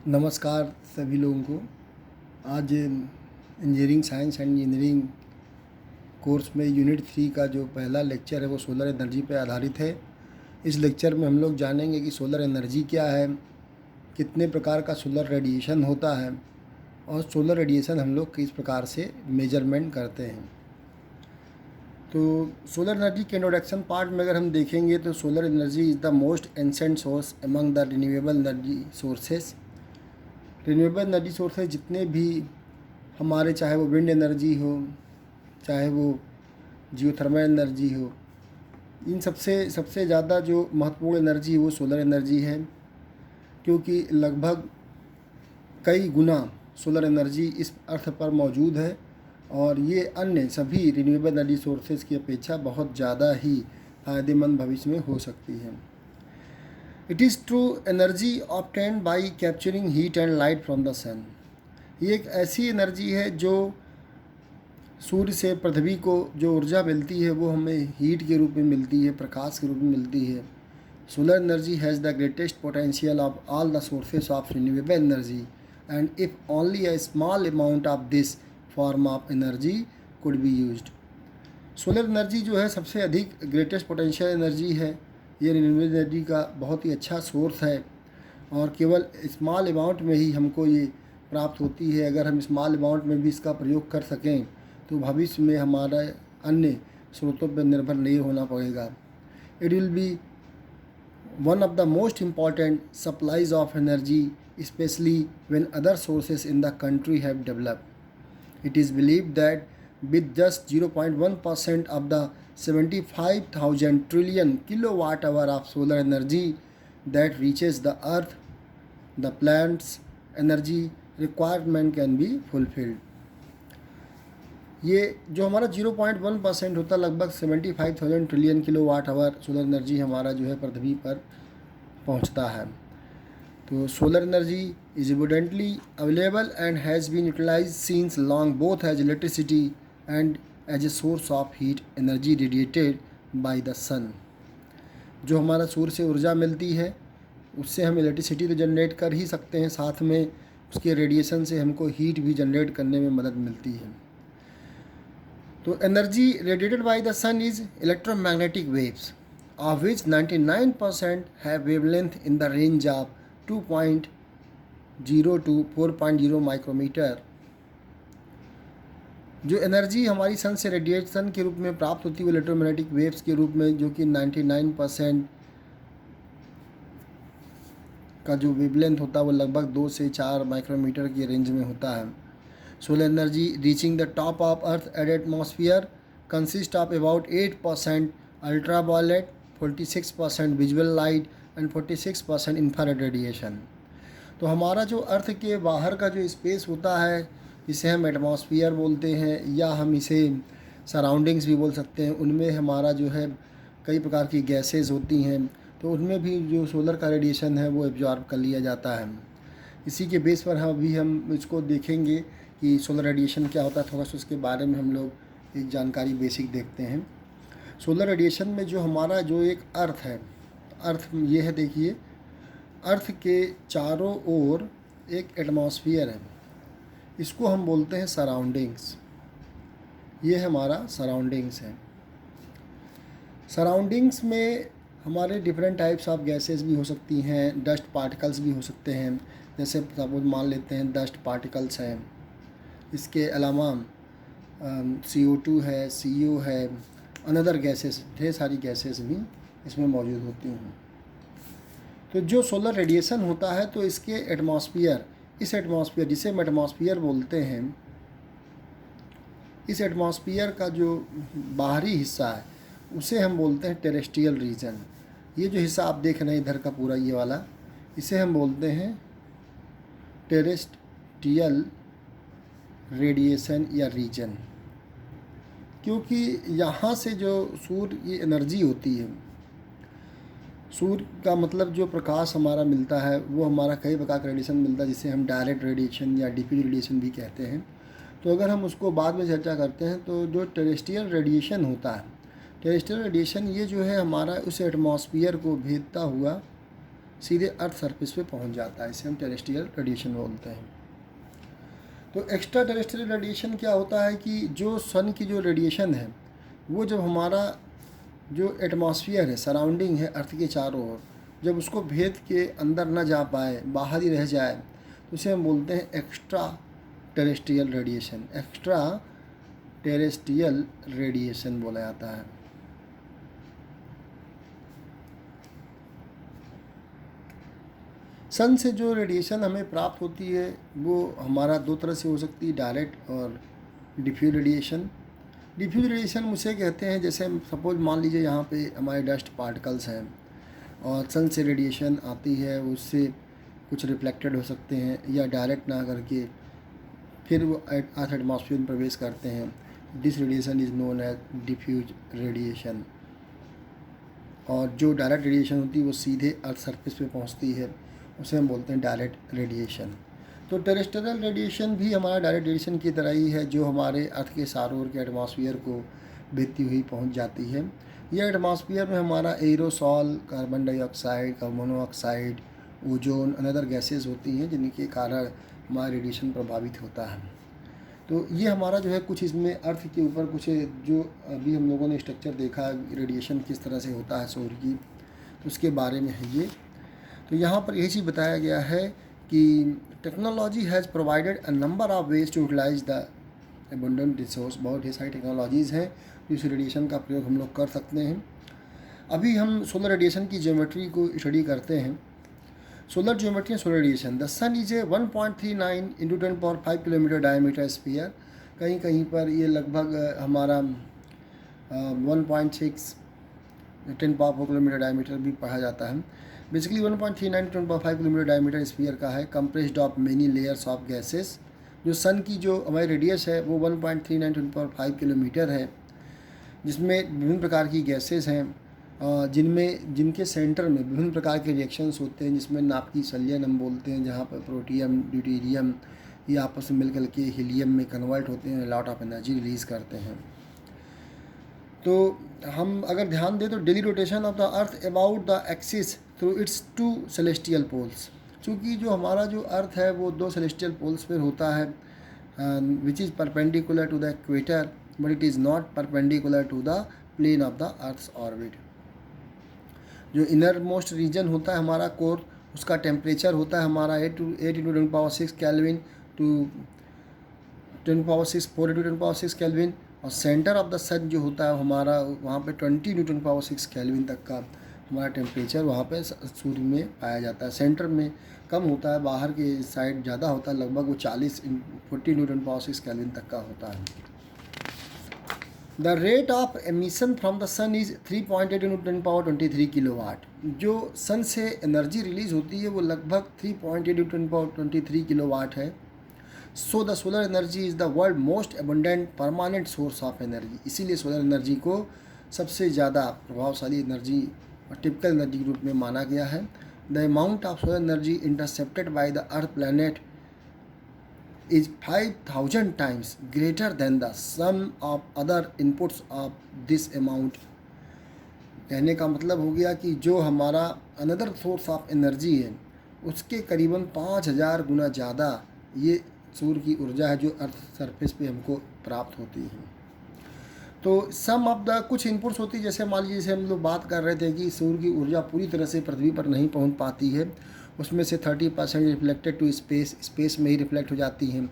नमस्कार सभी लोगों को। आज engineering science and engineering course में यूनिट 3 का जो पहला लेक्चर है वो सोलर एनर्जी पर आधारित है। इस लेक्चर में हम लोग जानेंगे कि सोलर एनर्जी क्या है, कितने प्रकार का सोलर रेडिएशन होता है और सोलर रेडिएशन हम लोग किस प्रकार से मेजरमेंट करते हैं। तो सोलर एनर्जी के इंट्रोडक्शन पार्ट में अगर हम देखेंगे तो solar energy is the most ancient source among the renewable energy sources. Renewable energy sources जितने भी हमारे, चाहे वो विंड एनर्जी हो, चाहे वो जियोथर्मल एनर्जी हो, इन सबसे ज़्यादा जो महत्वपूर्ण एनर्जी है वो सोलर एनर्जी है, क्योंकि लगभग कई गुना सोलर एनर्जी इस अर्थ पर मौजूद है और ये अन्य सभी रिन्यूएबल एनर्जी सोर्सेज की अपेक्षा बहुत ज़्यादा ही फ़ायदेमंद भविष्य में हो सकती है। It is true energy obtained by capturing heat and light from the sun. ये एक ऐसी एनर्जी है जो सूर्य से पृथ्वी को जो ऊर्जा मिलती है वो हमें हीट के रूप में मिलती है, प्रकाश के रूप में मिलती है। Solar energy has the greatest potential of all the sources of renewable energy and if only a small amount of this form of energy could be used. Solar energy जो है सबसे अधिक ग्रेटेस्ट पोटेंशियल एनर्जी है। ये renewable energy का बहुत ही अच्छा source है और केवल स्मॉल अमाउंट में ही हमको ये प्राप्त होती है। अगर हम स्मॉल अमाउंट में भी इसका प्रयोग कर सकें तो भविष्य में हमारा अन्य स्रोतों पर निर्भर नहीं होना पड़ेगा। It will be one of the most important supplies of energy specially when other sources in the country have developed. It is believed that with just 0.1% of the 75,000 trillion kilowatt hour of solar energy that reaches the earth, the plant's energy requirement can be fulfilled। ये जो हमारा 0.1% होता है, लगभग 75,000 trillion kilowatt hour solar energy हमारा जो है पृथ्वी पर पहुंचता है। तो solar energy is evidently available and has been utilised since long both as electricity and as a source of heat energy radiated by the sun. जो हमारा सूर्य से ऊर्जा मिलती है उससे हम इलेक्ट्रिसिटी तो जनरेट कर ही सकते हैं, साथ में उसके रेडिएशन से हमको हीट भी जनरेट करने में मदद मिलती है। तो energy radiated by the sun is electromagnetic waves of which 99% have wavelength in the range of 2.0 to 4.0 micrometre. जो एनर्जी हमारी सन से रेडिएशन के रूप में प्राप्त होती है वो इलेक्ट्रोमैग्नेटिक वेव्स के रूप में, जो कि 99% का जो वेवलेंथ होता है वो लगभग 2 से 4 माइक्रोमीटर की रेंज में होता है। Solar energy reaching the top of earth at atmosphere consist of about 8% ultraviolet, 46% visual light and 46% infrared radiation. तो हमारा जो अर्थ के बाहर का जो स्पेस होता है इसे हम एटमॉस्फेयर बोलते हैं या हम इसे सराउंडिंग्स भी बोल सकते हैं, उनमें हमारा जो है कई प्रकार की गैसेस होती हैं, तो उनमें भी जो सोलर का रेडिएशन है वो एब्जॉर्ब कर लिया जाता है। इसी के बेस पर हम इसको देखेंगे कि सोलर रेडिएशन क्या होता है। थोड़ा सा उसके बारे में हम लोग एक जानकारी बेसिक देखते हैं। सोलर रेडिएशन में जो हमारा जो एक अर्थ है, अर्थ ये है, देखिए अर्थ के चारों ओर एक एटमॉस्फेयर है, इसको हम बोलते हैं सराउंडिंग्स। ये हमारा सराउंडिंग्स है। सराउंडिंग्स में हमारे डिफरेंट टाइप्स ऑफ गैसेस भी हो सकती हैं, डस्ट पार्टिकल्स भी हो सकते हैं। जैसे सपोज मान लेते हैं डस्ट पार्टिकल्स हैं, इसके अलावा CO2 है, CO है, अनदर गैसेस, ढेर सारी गैसेस भी इसमें मौजूद होती हैं। तो जो सोलर रेडिएशन होता है तो इसके एटमॉस्फेयर, इस एटमॉस्फेयर जिसे हम एटमॉस्फेयर बोलते हैं, इस एटमॉस्फेयर का जो बाहरी हिस्सा है उसे हम बोलते हैं टेरेस्ट्रियल रीजन। ये जो हिस्सा आप देख रहे हैं इधर का पूरा ये वाला, इसे हम बोलते हैं टेरेस्ट्रियल रेडिएशन या रीजन, क्योंकि यहाँ से जो सूर्य की एनर्जी होती है, सूर्य का मतलब जो प्रकाश हमारा मिलता है वो हमारा कई प्रकार का रेडिएशन मिलता है, जिसे हम डायरेक्ट रेडिएशन या डिफ्यूज रेडिएशन भी कहते हैं। तो अगर हम उसको बाद में चर्चा करते हैं तो जो टेरेस्ट्रियल रेडिएशन होता है, टेरेस्ट्रियल रेडिएशन ये जो है हमारा उस एटमॉस्फेयर को भेदता हुआ सीधे अर्थ सरफेस पे पहुंच जाता है। इसे हम टेरेस्ट्रियल रेडिएशन बोलते हैं। तो एक्स्ट्रा टेरेस्ट्रियल रेडिएशन क्या होता है कि जो सन की जो रेडिएशन है वो जब हमारा जो एटमॉस्फेयर है, सराउंडिंग है अर्थ के चारों ओर, जब उसको भेद के अंदर ना जा पाए, बाहर ही रह जाए, तो उसे हम बोलते हैं extra terrestrial radiation. Extra terrestrial radiation बोला जाता है। सन से जो रेडिएशन हमें प्राप्त होती है वो हमारा दो तरह से हो सकती है, डायरेक्ट और डिफ्यूज रेडिएशन। डिफ्यूज रेडिएशन उसे कहते हैं जैसे सपोज मान लीजिए यहाँ पे हमारे डस्ट पार्टिकल्स हैं और सन से रेडिएशन आती है, उससे कुछ रिफ्लेक्टेड हो सकते हैं या डायरेक्ट ना करके फिर वो अर्थ एटमॉस्फेयर में प्रवेश करते हैं। This radiation is known as diffuse radiation. और जो डायरेक्ट रेडिएशन होती है वो सीधे अर्थ सरफेस पे पहुंचती है, उसे हम बोलते हैं डायरेक्ट रेडिएशन। तो टेरेस्ट्रियल रेडिएशन भी हमारा डायरेक्ट रेडिएशन की तरह ही है, जो हमारे अर्थ के चारों ओर के एटमॉस्फेयर को भेदती हुई पहुंच जाती है। यह एटमॉस्फेयर में हमारा aerosol, carbon dioxide, carbon monoxide, ozone, another gases होती हैं जिनके कारण हमारा रेडिएशन प्रभावित होता है। तो ये हमारा जो है कुछ इसमें अर्थ के ऊपर कुछ जो अभी हम लोगों ने स्ट्रक्चर देखा रेडिएशन किस तरह से होता है सौर की, तो उसके बारे में है ये। तो यहाँ पर यही चीज़ बताया गया है कि technology has provided a number of ways to utilise the abundant resource. बहुत ढेर सारी टेक्नोलॉजीज़ हैं जिस रेडिएशन का प्रयोग हम लोग कर सकते हैं। अभी हम सोलर रेडिएशन की ज्योमेट्री को स्टडी करते हैं। Solar geometry and solar radiation. The sun is a 1.39 into 10⁵ kilometre diameter sphere. कहीं कहीं पर ये लगभग हमारा 1.6 10⁴ किलोमीटर डायमीटर भी पढ़ा जाता है। बेसिकली 1.39 10⁵ किलोमीटर डायमीटर स्फीयर का है, compressed of many layers of gases. जो सन की जो हमारी रेडियस है वो 1.39 10⁵ किलोमीटर है, जिसमें विभिन्न प्रकार की गैसेस हैं, जिनके सेंटर में विभिन्न प्रकार के रिएक्शंस होते हैं, जिसमें नाभिकीय संलयन हम बोलते हैं, जहाँ पर प्रोटियम, ड्यूटेरियम ये आपस में मिलकर के हीलियम में कन्वर्ट होते हैं, लॉट ऑफ एनर्जी रिलीज़ करते हैं। तो हम अगर ध्यान दें तो daily rotation of the earth about the axis through its 2 celestial poles. चूँकि जो हमारा जो अर्थ है वो 2 सेलेस्टियल पोल्स पर होता है, which is perpendicular to the equator but it is not perpendicular to the plane of the earth's orbit. जो इनर मोस्ट रीजन होता है हमारा कोर, उसका टेम्परेचर होता है हमारा 8 into 10⁶ kelvin to 10⁶ 4 into 10⁶ kelvin. और सेंटर ऑफ द सन जो होता है हमारा वहाँ पे 20 इंटू 10⁶ केल्विन तक का हमारा टेम्परेचर वहाँ पे सूर्य में पाया जाता है। सेंटर में कम होता है, बाहर के साइड ज़्यादा होता है, लगभग वो 40 इंटू 10⁶ केल्विन तक का होता है। The rate of emission from the sun is 3.8 into 10⁻23 kilowatt. जो सन से एनर्जी रिलीज़ होती है वो लगभग 3.8 इंटू 10⁻23 किलोवाट है। So the solar energy is the world most abundant permanent source of energy. इसीलिए सोलर एनर्जी को सबसे ज़्यादा प्रभावशाली एनर्जी और टिपिकल एनर्जी के रूप में माना गया है। The amount of solar energy intercepted by the earth planet is 5000 times greater than the sum of other inputs of this amount। कहने का मतलब हो गया कि जो हमारा अनदर सोर्स ऑफ एनर्जी है उसके करीबन 5000 गुना ज़्यादा ये सूर्य की ऊर्जा है जो अर्थ सरफेस पे हमको प्राप्त होती है। तो सम ऑफ द कुछ इनपुट्स होती है, जैसे मान लीजिए जैसे हम लोग बात कर रहे थे कि सूर्य की ऊर्जा पूरी तरह से पृथ्वी पर नहीं पहुंच पाती है, उसमें से 30% रिफ्लेक्टेड टू स्पेस में ही रिफ्लेक्ट हो जाती हैं।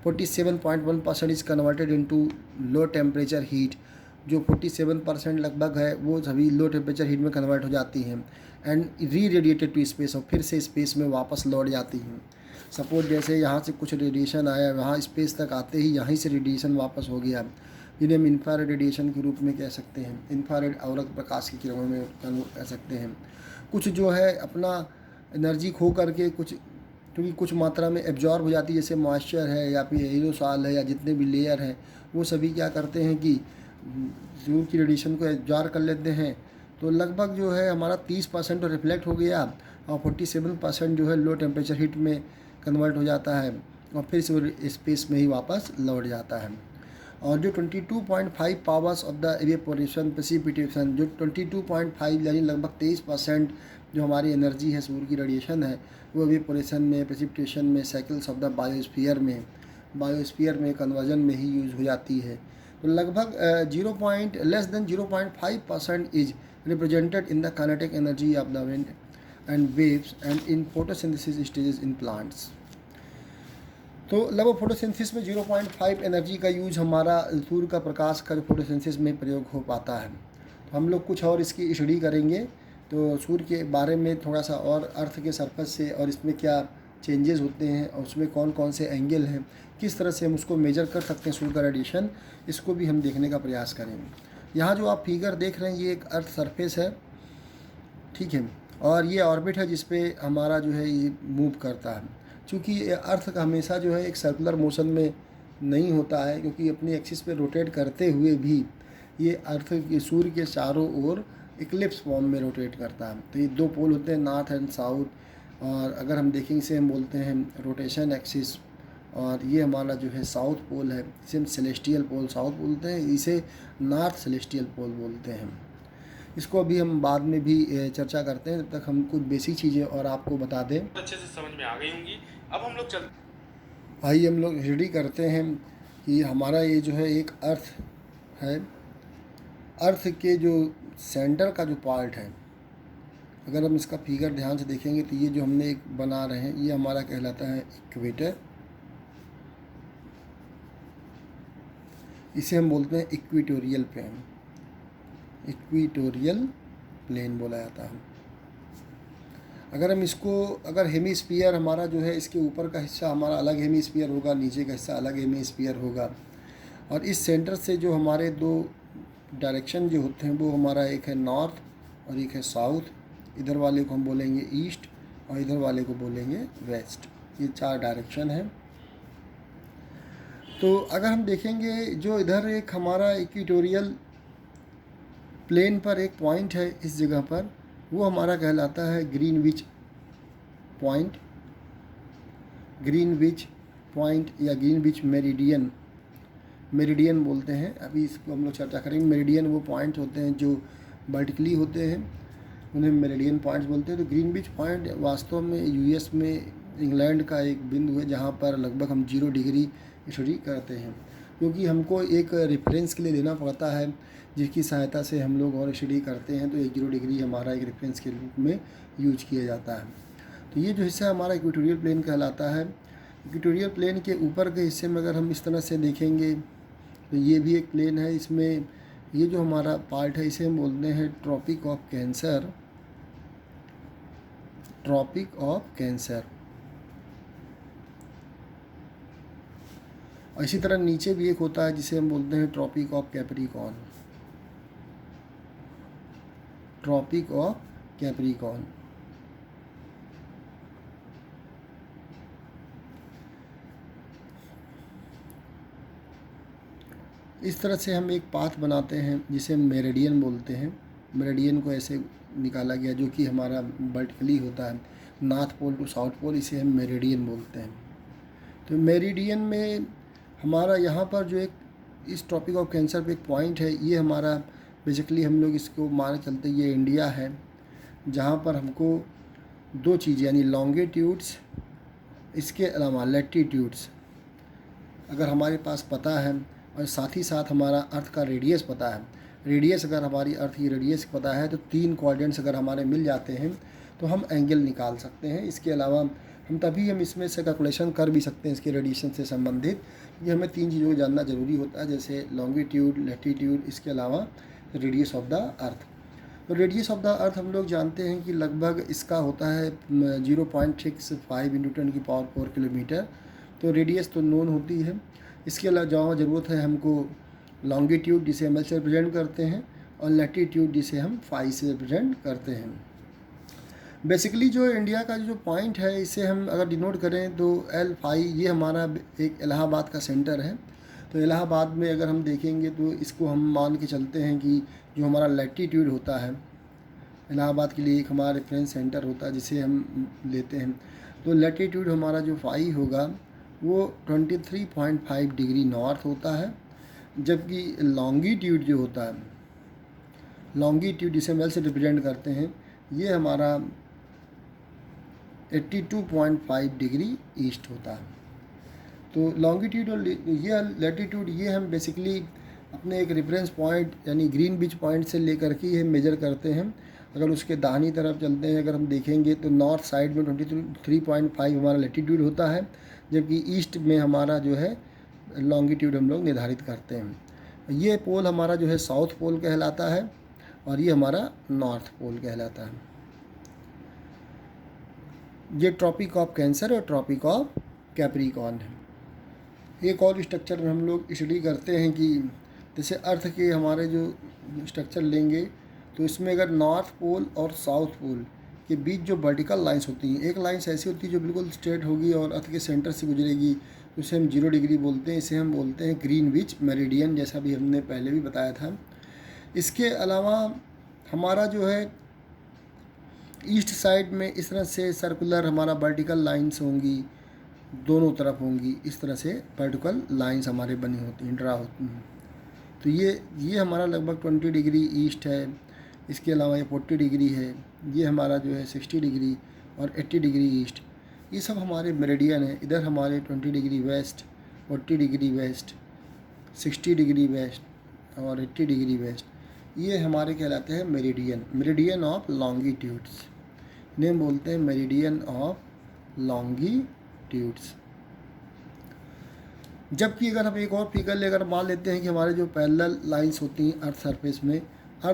47.1% is converted into low temperature heat. जो 47% लगभग है वो सभी लो टेम्परेचर हीट में कन्वर्ट हो जाती हैं and re radiated to space, और फिर से स्पेस में वापस लौट जाती हैं। सपोज जैसे यहाँ से कुछ रेडिएशन आया, वहाँ स्पेस तक आते ही यहीं से रेडिएशन वापस हो गया, जिन्हें हम इंफ्रारेड रेडिएशन के रूप में कह सकते हैं। इंफ्रारेड अवरक्त प्रकाश की किरणों में कह सकते हैं। कुछ जो है अपना एनर्जी खो करके कुछ, क्योंकि कुछ मात्रा में एब्जॉर्ब हो जाती है, जैसे मॉइस्चर है या फिर एरोसॉल है या जितने भी लेयर हैं वो सभी क्या करते हैं कि सूर्य की रेडिएशन को एब्जॉर्ब कर लेते हैं। तो लगभग जो है हमारा 30% तो रिफ्लेक्ट हो गया और 47% जो है लो टेम्परेचर हीट में कन्वर्ट हो जाता है और फिर से स्पेस में ही वापस लौट जाता है। और जो 22.5 powers of the evaporation precipitation, जो 22.5 यानी लगभग 23% जो हमारी एनर्जी है, सूर्य की रेडिएशन है, वो वेपोरेशन में, प्रेसिपिटेशन में, साइकिल्स ऑफ द बायोस्फीयर में कन्वर्जन में ही यूज़ हो जाती है। तो लगभग 0.5% is represented in the kinetic energy of the wind and waves and in photosynthesis stages in plants. तो लगभग फोटोसिंथेसिस में 0.5 एनर्जी का यूज हमारा सूर्य का प्रकाश का फोटोसिंथेसिस में प्रयोग हो पाता है। तो हम लोग कुछ और इसकी स्टडी करेंगे, तो सूर्य के बारे में थोड़ा सा और अर्थ के सरफेस से और इसमें क्या चेंजेस होते हैं और उसमें कौन कौन से एंगल हैं, किस तरह से हम उसको मेजर कर सकते हैं सूर्य का रेडिएशन, इसको भी हम देखने का प्रयास करेंगे। यहाँ जो आप फिगर देख रहे हैं ये एक अर्थ सरफेस है, ठीक है, और ये ऑर्बिट है जिसपे हमारा जो है ये मूव करता है। चूँकि ये अर्थ का हमेशा जो है एक सर्कुलर मोशन में नहीं होता है, क्योंकि अपनी एक्सिस पे रोटेट करते हुए भी ये अर्थ के सूर्य के चारों ओर इक्लिप्स फॉर्म में रोटेट करता है। तो ये दो पोल होते हैं, नॉर्थ एंड साउथ, और अगर हम देखेंगे इसे हम बोलते हैं रोटेशन एक्सिस, और ये हमारा जो है साउथ पोल है, इसे हम सेलेस्टियल पोल साउथ बोलते हैं, इसे नॉर्थ सेलेस्टियल पोल बोलते हैं। इसको अभी हम बाद में भी चर्चा करते हैं, तब तक हम कुछ बेसिक चीज़ें और आपको बता दें। अच्छे से समझ में आ गई होंगी। अब हम लोग चल आइए हम लोग रेडी करते हैं कि हमारा ये जो है एक अर्थ है, अर्थ के जो सेंटर का जो पार्ट है, अगर हम इसका फिगर ध्यान से देखेंगे तो ये जो हमने एक बना रहे हैं ये हमारा कहलाता है इक्वेटर, इसे हम बोलते हैं इक्वेटोरियल प्लेन बोला जाता है। अगर हम इसको, अगर हेमीस्फीयर हमारा जो है इसके ऊपर का हिस्सा हमारा अलग हेमीस्फीयर होगा, नीचे का हिस्सा अलग हेमीस्फीयर होगा, और इस सेंटर से जो हमारे दो डायरेक्शन जो होते हैं वो हमारा एक है नॉर्थ और एक है साउथ, इधर वाले को हम बोलेंगे ईस्ट और इधर वाले को बोलेंगे वेस्ट, ये चार डायरेक्शन है। तो अगर हम देखेंगे जो इधर एक हमारा इक्वेटोरियल प्लेन पर एक पॉइंट है इस जगह पर, वो हमारा कहलाता है ग्रीनविच पॉइंट या ग्रीनविच मेरिडियन बोलते हैं। अभी इसको हम लोग चर्चा करेंगे। मेरिडियन वो पॉइंट होते हैं जो वर्टिकली होते हैं, उन्हें मेरिडियन पॉइंट्स बोलते हैं। तो ग्रीनविच पॉइंट वास्तव में यूएस में इंग्लैंड का एक बिंदु है जहाँ पर लगभग हम 0 डिग्री स्टडी करते हैं, क्योंकि हमको एक रेफरेंस के लिए लेना पड़ता है जिसकी सहायता से हम लोग और स्टडी करते हैं। तो एक 0 डिग्री हमारा एक रेफरेंस के रूप में यूज किया जाता है। तो ये जो हिस्सा हमारा इक्वेटोरियल प्लेन कहलाता है। इक्वेटोरियल प्लेन के ऊपर के हिस्से में अगर हम इस तरह से देखेंगे तो ये भी एक प्लेन है, इसमें ये जो हमारा पार्ट है इसे हम बोलते हैं ट्रॉपिक ऑफ कैंसर। और इसी तरह नीचे भी एक होता है जिसे हम बोलते हैं ट्रॉपिक ऑफ कैप्रिकॉर्न। इस तरह से हम एक पाथ बनाते हैं जिसे हम मेरिडियन बोलते हैं। मेरिडियन को ऐसे निकाला गया जो कि हमारा वर्टिकली होता है, north pole to south pole, इसे हम मेरिडियन बोलते हैं। तो मेरिडियन में हमारा यहाँ पर जो एक इस ट्रॉपिक ऑफ कैंसर पे एक पॉइंट है, ये हमारा बेसिकली हम लोग इसको मान चलते ये इंडिया है, जहाँ पर हमको दो चीज़ यानी लॉन्गिट्यूड्स, इसके अलावा लैटिट्यूड्स अगर हमारे पास पता है और साथ ही साथ हमारा अर्थ का रेडियस पता है, रेडियस अगर हमारी अर्थ की रेडियस पता है तो 3 क्वाड्रेंट्स अगर हमारे मिल जाते हैं तो हम एंगल निकाल सकते हैं। इसके अलावा हम तभी हम इसमें से कैलकुलेशन कर भी सकते हैं इसके रेडिएशन से संबंधित, ये हमें 3 चीज़ों को जानना ज़रूरी होता है, जैसे लॉन्गिट्यूड, लैटिट्यूड, इसके अलावा रेडियस ऑफ द अर्थ। तो रेडियस ऑफ द अर्थ हम लोग जानते हैं कि लगभग इसका होता है 0.65 × 10⁴ किलोमीटर। तो रेडियस तो नोन होती है। इसके अलावा जहाँ ज़रूरत है हमको लॉन्गिट्यूड जिसे हम एल से रिप्रेजेंट करते हैं और लैटिट्यूड जिसे हम फाई से रिप्रेजेंट करते हैं। बेसिकली जो इंडिया का जो पॉइंट है इसे हम अगर डिनोट करें तो एल फाई, ये हमारा एक इलाहाबाद का सेंटर है। तो इलाहाबाद में अगर हम देखेंगे तो इसको हम मान के चलते हैं कि जो हमारा लैटिट्यूड होता है, इलाहाबाद के लिए एक हमारा रेफरेंस सेंटर होता है जिसे हम लेते हैं। तो लैटिट्यूड हमारा जो फाई होगा वो 23.5 डिग्री नॉर्थ होता है, जबकि लॉन्गिट्यूड जो होता है, लॉन्गिट्यूड जिसे हम एल से रिप्रेजेंट करते हैं, ये हमारा 82.5 डिग्री ईस्ट होता है। तो लॉन्गिट्यूड और ये लैटीट्यूड ये हम बेसिकली अपने एक रेफरेंस पॉइंट यानी ग्रीनविच पॉइंट से लेकर के ये मेजर करते हैं। अगर उसके दाहिनी तरफ चलते हैं, अगर हम देखेंगे तो नॉर्थ साइड में 23.5 हमारा लैटीट्यूड होता है, जबकि ईस्ट में हमारा जो है लॉन्गिट्यूड हम लोग निर्धारित करते हैं। ये पोल हमारा जो है साउथ पोल कहलाता है और ये हमारा नॉर्थ पोल कहलाता है। ये ट्रॉपिक ऑफ कैंसर और ट्रॉपिक ऑफ कैप्रिकॉर्न है। एक और स्ट्रक्चर में हम लोग स्टडी करते हैं कि जैसे अर्थ के हमारे जो स्ट्रक्चर लेंगे तो इसमें अगर नॉर्थ पोल और साउथ पोल के बीच जो वर्टिकल लाइंस होती हैं, एक लाइंस ऐसी होती है जो बिल्कुल स्ट्रेट होगी और अर्थ के सेंटर से गुजरेगी, तो इसे हम 0 डिग्री बोलते हैं। इसे हम बोलते हैं ग्रीनविच मेरिडियन, जैसा भी हमने पहले भी बताया था। इसके अलावा हमारा जो है ईस्ट साइड में इस तरह से सर्कुलर हमारा वर्टिकल लाइंस होंगी, दोनों तरफ होंगी, इस तरह से वर्टिकल लाइंस हमारे बनी होती हैं, ड्रा होती हैं। तो ये हमारा लगभग 20 डिग्री ईस्ट है। इसके अलावा ये 40 डिग्री है, ये हमारा जो है 60 डिग्री और 80 डिग्री ईस्ट, ये सब हमारे मेरिडियन है। इधर हमारे 20 degree west, 40 degree west, 60 degree west और 80 डिग्री वेस्ट, ये हमारे कहलाते हैं मेरिडियन, मेरिडियन ऑफ लॉन्गिट्यूड्स। इन्हें हम बोलते हैं मेरिडियन ऑफ लॉन्गिट्यूड्स। जबकि अगर हम एक और फिगर लेकर मान लेते हैं कि हमारे जो पैरेलल लाइंस होती हैं अर्थ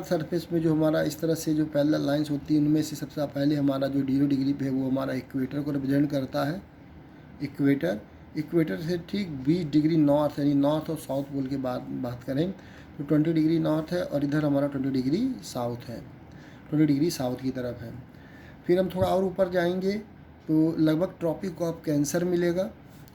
सरफेस में जो हमारा इस तरह से जो पैरेलल लाइंस होती हैं, उनमें से सबसे पहले हमारा जो 0 डिग्री पे है वो हमारा इक्वेटर को रिप्रेजेंट करता है। इक्वेटर से ठीक 20 डिग्री नॉर्थ, यानी नॉर्थ और साउथ पोल के बात करें तो 20 डिग्री नॉर्थ है और इधर हमारा 20 डिग्री साउथ है, 20 डिग्री साउथ की तरफ है। फिर हम थोड़ा और ऊपर जाएंगे तो लगभग ट्रॉपिक ऑफ कैंसर मिलेगा।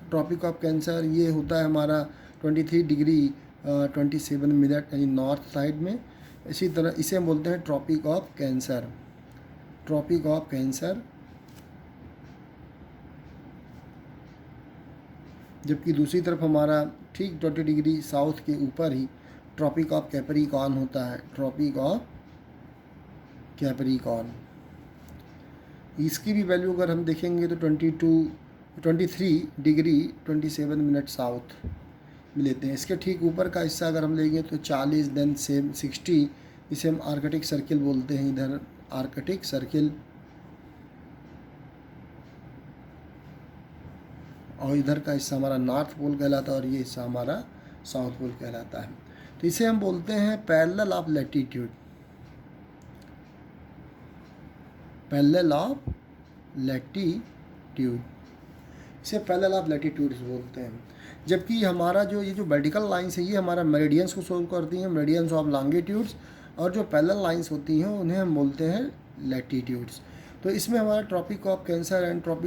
ट्रॉपिक ऑफ कैंसर ये होता है हमारा 23 डिग्री 27 मिनट यानी नॉर्थ साइड में। इसी तरह इसे हम बोलते हैं Tropic of Cancer, Tropic of Cancer. जबकि दूसरी तरफ हमारा ठीक 20 डिग्री साउथ के ऊपर ही ट्रॉपिक ऑफ कैप्रिकॉर्न होता है, ट्रॉपिक ऑफ कैप्रिकॉर्न। इसकी भी वैल्यू अगर हम देखेंगे तो 23 डिग्री 27 मिनट साउथ में लेते हैं। इसके ठीक ऊपर का हिस्सा अगर हम लेंगे तो 40 देन 60, इसे हम आर्कटिक सर्किल बोलते हैं। इधर आर्कटिक सर्किल और इधर का हिस्सा हमारा नॉर्थ पोल कहलाता है और ये हिस्सा हमारा साउथ पोल कहलाता है। तो इसे हम बोलते हैं parallel of latitude, parallel of latitude, इसे पैरेलल ऑफ लैटीट्यूड्स बोलते हैं। जबकि हमारा जो ये जो वर्टिकल लाइंस है ये हमारा मेरिडियंस को शो करती हैं, मेरिडियंस ऑफ लॉन्गिट्यूड्स, और जो पैरेलल लाइंस होती हैं उन्हें हम बोलते हैं लैटीट्यूड्स। तो इसमें हमारा Tropic of Cancer and tropic